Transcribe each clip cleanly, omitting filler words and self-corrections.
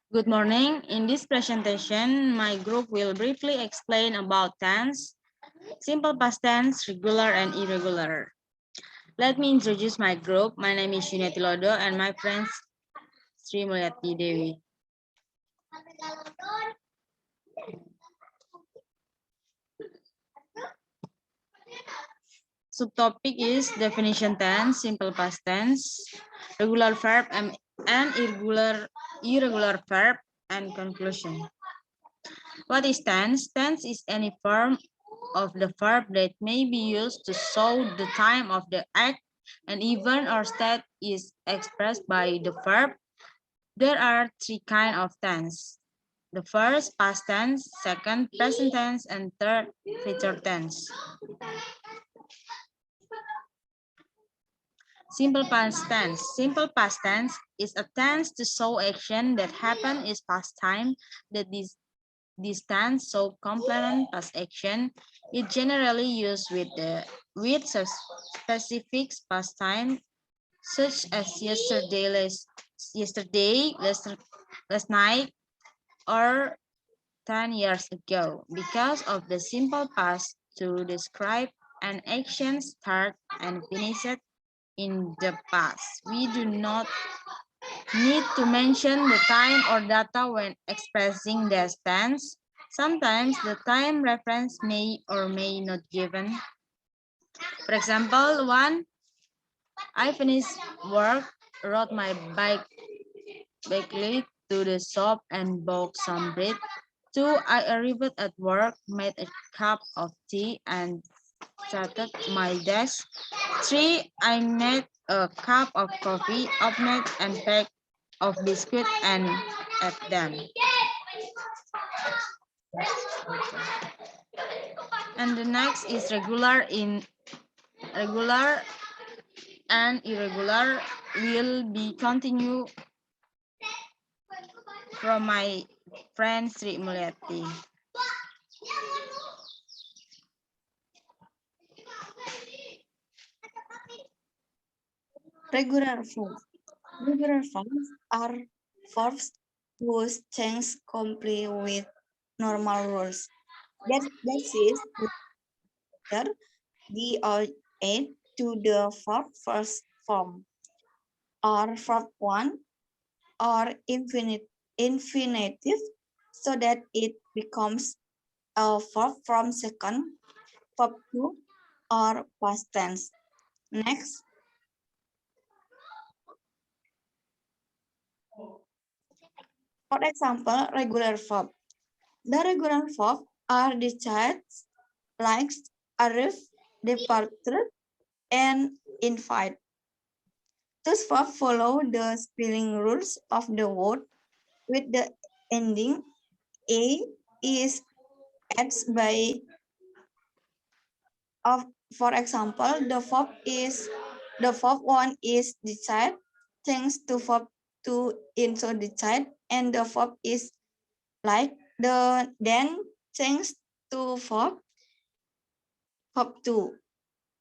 Good morning. In this presentation, my group will briefly explain about tense, simple past tense, regular and irregular. Let me introduce my group. My name is Yuneti Lodo and my friends Sri Mulyati Dewi. Subtopic is definition tense, simple past tense, regular verb and irregular verb, and conclusion. What is tense? Tense is any form of the verb that may be used to show the time of the act, an event or state is expressed by the verb. There are three kinds of tense. The first, past tense, second, present tense, and third, future tense. Simple past tense. Simple past tense is a tense to show action that happened is past time that this tense so complement past action. It generally used with specific past time such as last night, or 10 years ago. Because of the simple past to describe an action start and finish it in the past. We do not need to mention the time or data when expressing the tense. Sometimes the time reference may or may not given. For example, 1, I finished work, rode my bike backly to the shop and bought some bread. 2, I arrived at work, made a cup of tea and sat at my desk. 3, I made a cup of coffee, opened and packed of biscuit and ate them. And the next is regular and irregular will be continue from my friend Sri Mulyati. Regular verbs. Regular verbs are verbs whose tense comply with normal rules. That is, whether the or add to the verb first form, or verb one, or infinitive, so that it becomes a verb from second, verb two, or past tense. Next, for example, regular verb. The regular verb are discharged, likes, arrive, departed, and invite. Those verbs follow the spelling rules of the word with the ending a is adds by of. For example, the verb one is decide, thanks to verb two into decide, and the verb is like the then thanks to verb two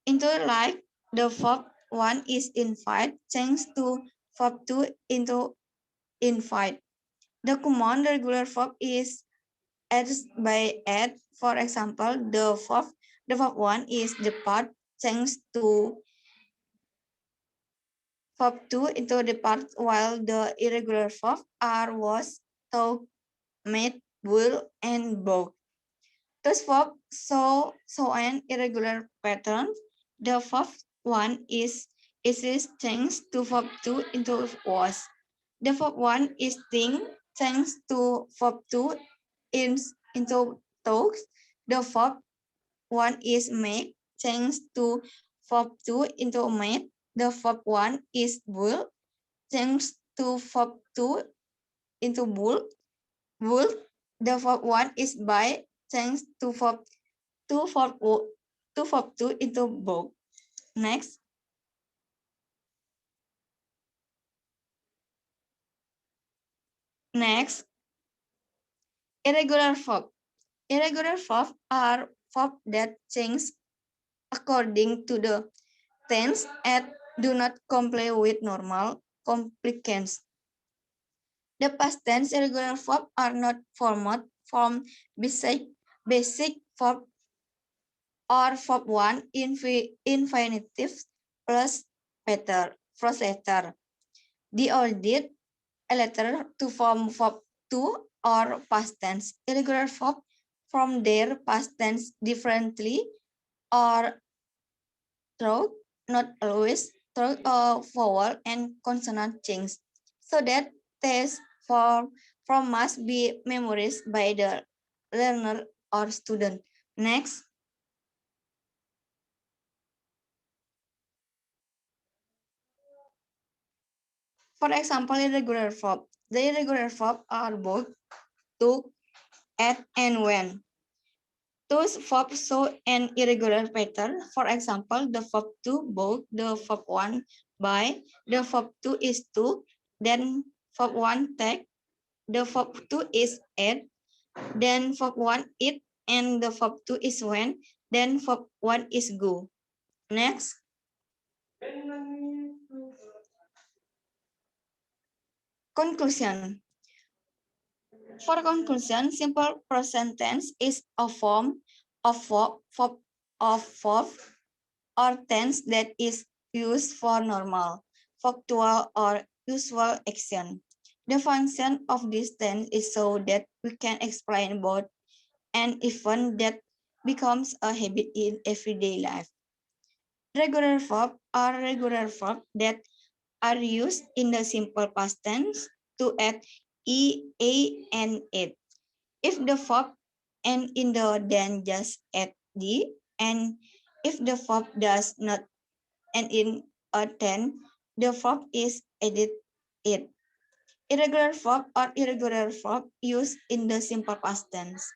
into like the verb one is invite, thanks to verb two into invite. The command regular verb is adds by add. For example, the verb one is depart, thanks to verb two into depart, while the irregular verb are was, talk, made, will, and bought. Those verbs so an irregular pattern. The verb one is thanks to verb two into was. The verb one is think, thanks to verb two into talks. The verb one is make, thanks to verb two into made. The verb one is bull, thanks to verb two into bull. The verb one is buy, thanks to verb two into book. Next, next, irregular verb. Irregular verbs are verbs that change according to the tense and do not comply with normal complications. The past tense irregular verb are not formed from basic verb or verb one infinitive plus first letter. The audit a letter to form verb two or past tense irregular verb from their past tense differently or through not always through vowel and consonant change so that test from must be memorized by the learner or student. Next, for example, irregular verb. The irregular verb are both took, at, and when. Those verbs show an irregular pattern. For example, the verb to both, the verb one by, the verb two is to, then verb one take, the verb two is at, then verb one it, and the verb two is when, then verb one is go. Next, conclusion. For conclusion, simple present tense is a form of verb or tense that is used for normal, factual, or usual action. The function of this tense is so that we can explain both an event that becomes a habit in everyday life. Regular verb are regular verb that are used in the simple past tense to add e, a, and it. If the verb end in the then just add the, and if the verb does not end in a then, the verb is added it. Irregular verb or irregular verb used in the simple past tense.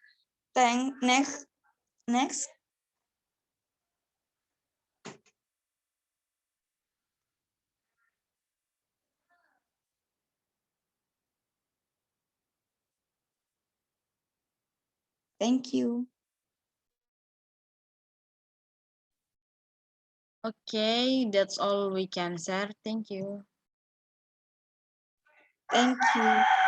Next. Thank you. Okay, that's all we can share. Thank you. Thank you.